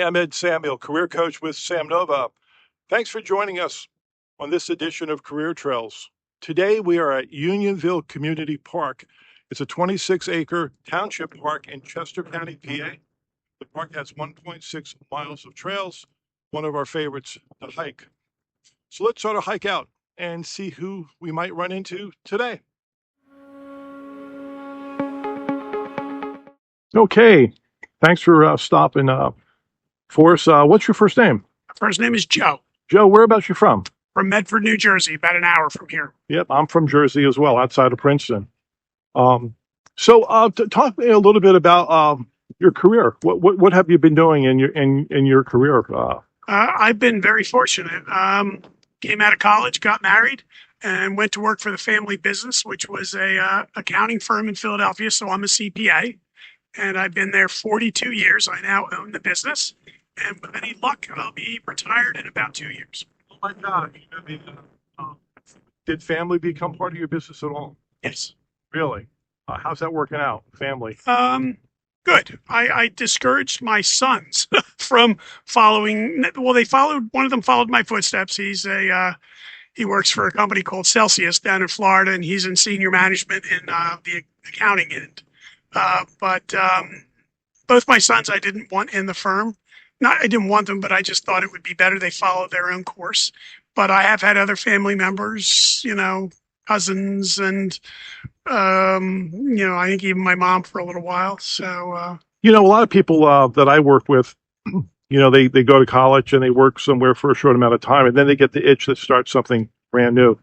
I'm Ed Samuel, career coach with SamNova. Thanks for joining us on this edition of Career Trails. Today we are at Unionville Community Park. It's a 26-acre township park in Chester County, PA. The park has 1.6 miles of trails, one of our favorites to hike. So let's sort of hike out and see who we might run into today. Okay, thanks for stopping for us. What's your first name? First name is Joe. Joe, whereabouts you from? From Medford, New Jersey, about an hour from here. Yep, I'm from Jersey as well, outside of Princeton. Talk to me a little bit about your career. What have you been doing in your career? I've been very fortunate. Came out of college, got married, and went to work for the family business, which was a accounting firm in Philadelphia. So I'm a CPA, and I've been there 42 years. I now own the business, and with any luck, I'll be retired in about 2 years. Oh my God! Did family become part of your business at all? Yes. Really? How's that working out? Family? Good. I discouraged my sons from following. Well, they followed. One of them followed my footsteps. He works for a company called Celsius down in Florida, and he's in senior management in the accounting end. But both my sons I didn't want in the firm. I didn't want them, but I just thought it would be better they follow their own course. But I have had other family members, cousins, and I think even my mom for a little while. So a lot of people that I work with, they go to college and they work somewhere for a short amount of time, and then they get the itch to start something brand new.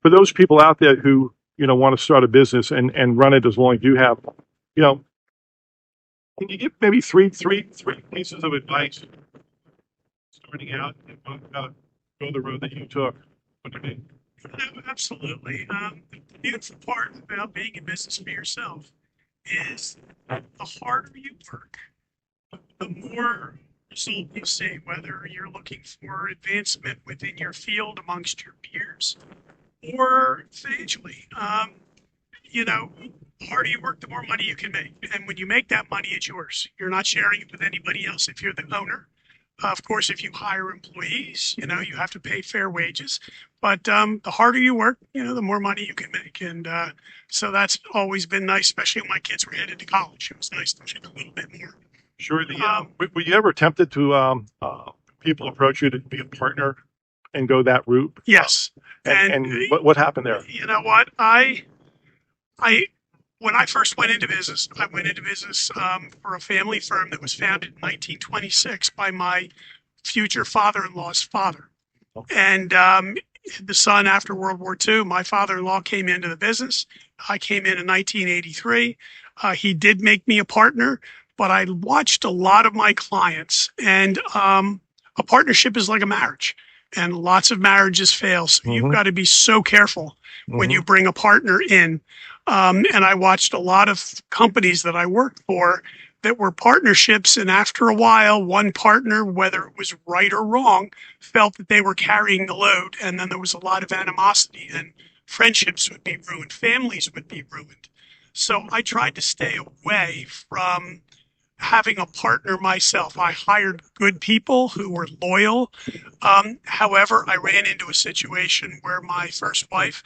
For those people out there who want to start a business and run it as long as you have, can you give maybe three pieces of advice starting out and go the road that you took? What do you mean? Absolutely. The beautiful part about being in business for yourself is the harder you work, the more result you see, whether you're looking for advancement within your field amongst your peers or financially. The harder you work, the more money you can make. And when you make that money, it's yours. You're not sharing it with anybody else if you're the owner. Of course, if you hire employees, you have to pay fair wages. But the harder you work, the more money you can make. And so that's always been nice, especially when my kids were headed to college. It was nice to make a little bit more. Sure. Were you ever tempted to people approach you to be a partner and go that route? Yes. And what happened there? You know what? When I first went into business, I went into business for a family firm that was founded in 1926 by my future father-in-law's father. Okay. And the son, after World War II, my father-in-law came into the business. I came in 1983. He did make me a partner, but I watched a lot of my clients, and a partnership is like a marriage, and lots of marriages fail. So you've got to be so careful when you bring a partner in. And I watched a lot of companies that I worked for that were partnerships. And after a while, one partner, whether it was right or wrong, felt that they were carrying the load. And then there was a lot of animosity, and friendships would be ruined. Families would be ruined. So I tried to stay away from having a partner myself. I hired good people who were loyal. However, I ran into a situation where my first wife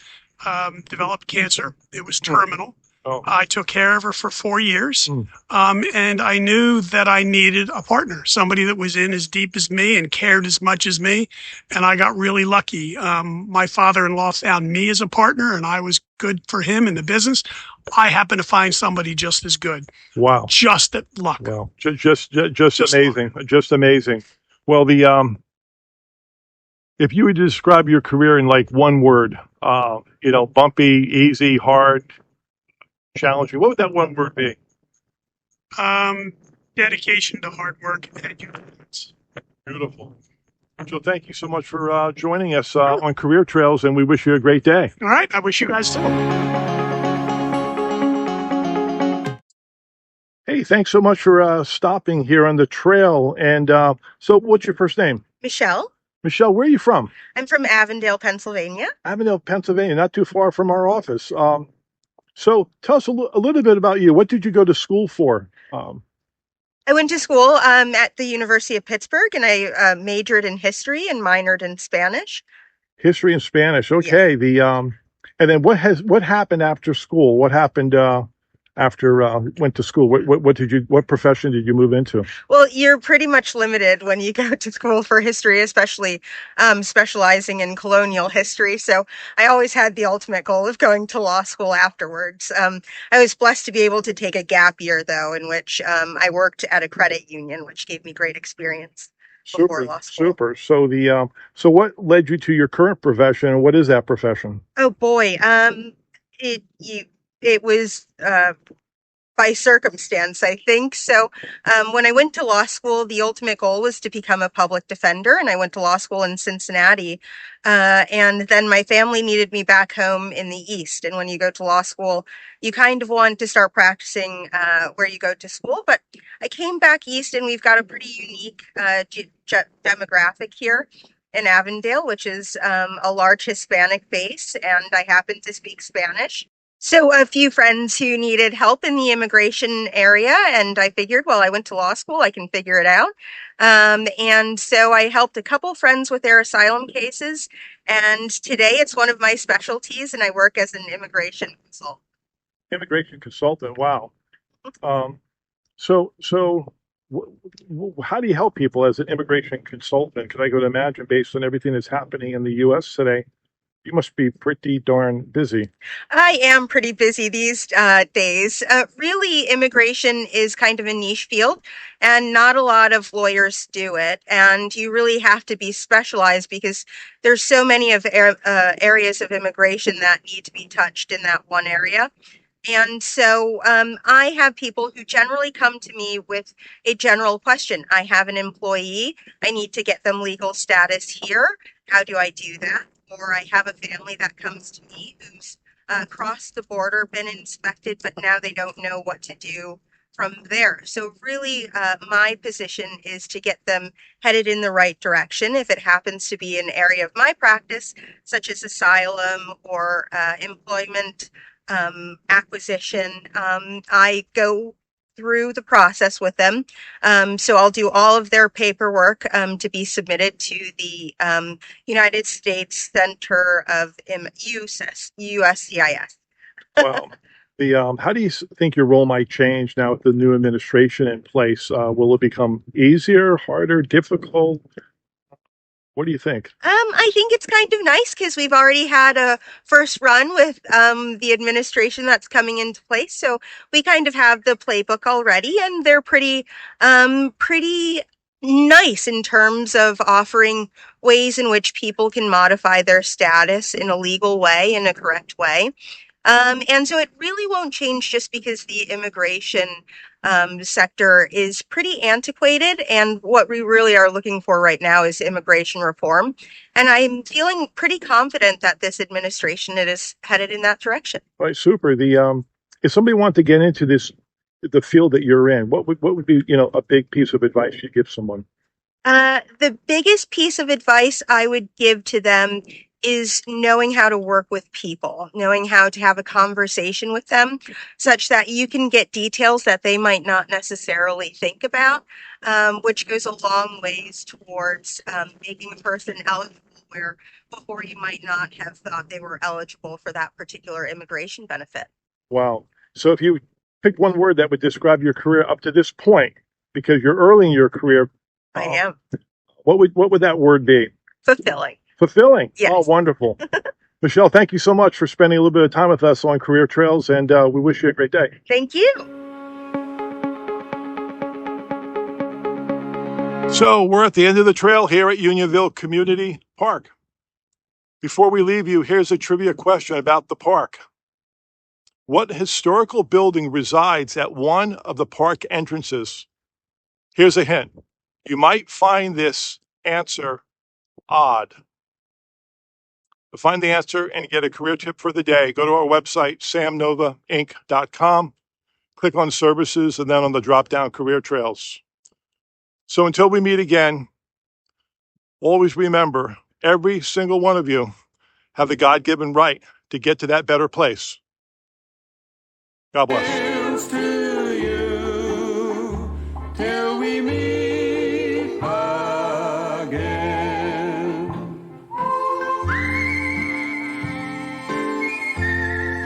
developed cancer. It was terminal. Oh. I took care of her for 4 years. And I knew that I needed a partner, somebody that was in as deep as me and cared as much as me. And I got really lucky. My father-in-law found me as a partner, and I was good for him in the business. I happened to find somebody just as good. Wow. Just at luck. Wow. Just amazing. Luck. Just amazing. Well, if you would describe your career in like one word, bumpy, easy, hard, challenging, what would that one word be? Dedication to hard work and endurance. Beautiful. So thank you so much for joining us on Career Trails, and we wish you a great day. All right. I wish you guys too. Hey, thanks so much for stopping here on the trail. And so what's your first name? Michelle. Michelle, where are you from? I'm from Avondale, Pennsylvania. Avondale, Pennsylvania, not too far from our office. So tell us a little bit about you. What did you go to school for? I went to school at the University of Pittsburgh, and I majored in history and minored in Spanish. History and Spanish. Yes. Okay. And then what happened after school? What happened after went to school? What profession did you move into? Well, you're pretty much limited when you go to school for history, especially specializing in colonial history. So I always had the ultimate goal of going to law school afterwards. I was blessed to be able to take a gap year, though, in which I worked at a credit union, which gave me great experience before law school. Super. So what led you to your current profession, and what is that profession? Oh boy, it was by circumstance, I think. So when I went to law school, the ultimate goal was to become a public defender, and I went to law school in Cincinnati. And then my family needed me back home in the East. And when you go to law school, you kind of want to start practicing where you go to school. But I came back East, and we've got a pretty unique demographic here in Avondale, which is a large Hispanic base, and I happen to speak Spanish. So a few friends who needed help in the immigration area, and I figured, well, I went to law school, I can figure it out. And so I helped a couple friends with their asylum cases, and today it's one of my specialties, and I work as an immigration consultant. Immigration consultant. Wow. Um, so how do you help people as an immigration consultant? Because I could imagine, based on everything that's happening in the U.S. today, you must be pretty darn busy. I am pretty busy these days. Really, immigration is kind of a niche field, and not a lot of lawyers do it. And you really have to be specialized because there's so many of areas of immigration that need to be touched in that one area. And so I have people who generally come to me with a general question. I have an employee. I need to get them legal status here. How do I do that? Or I have a family that comes to me who's crossed the border, been inspected, but now they don't know what to do from there. So really, my position is to get them headed in the right direction. If it happens to be an area of my practice, such as asylum or employment acquisition, I go through the process with them. So I'll do all of their paperwork to be submitted to the United States Center of USCIS. Wow. How do you think your role might change now with the new administration in place? Will it become easier, harder, difficult? What do you think? I think it's kind of nice because we've already had a first run with the administration that's coming into place. So we kind of have the playbook already, and they're pretty nice in terms of offering ways in which people can modify their status in a legal way, in a correct way. And so it really won't change just because the immigration sector is pretty antiquated. And what we really are looking for right now is immigration reform. And I'm feeling pretty confident that this administration is headed in that direction. Right, super. If somebody wanted to get into the field that you're in, what would be, a big piece of advice you'd give someone? The biggest piece of advice I would give to them is knowing how to work with people, knowing how to have a conversation with them such that you can get details that they might not necessarily think about, which goes a long ways towards making a person eligible where before you might not have thought they were eligible for that particular immigration benefit. Wow. So if you pick one word that would describe your career up to this point, because you're early in your career, I am. What would that word be? Fulfilling. Fulfilling. Yes. Oh, wonderful. Michelle, thank you so much for spending a little bit of time with us on Career Trails, and we wish you a great day. Thank you. So we're at the end of the trail here at Unionville Community Park. Before we leave you, here's a trivia question about the park. What historical building resides at one of the park entrances? Here's a hint. You might find this answer odd. To find the answer and get a career tip for the day, go to our website, samnovainc.com, click on services, and then on the drop-down career trails. So until we meet again, always remember, every single one of you have the God-given right to get to that better place. God bless.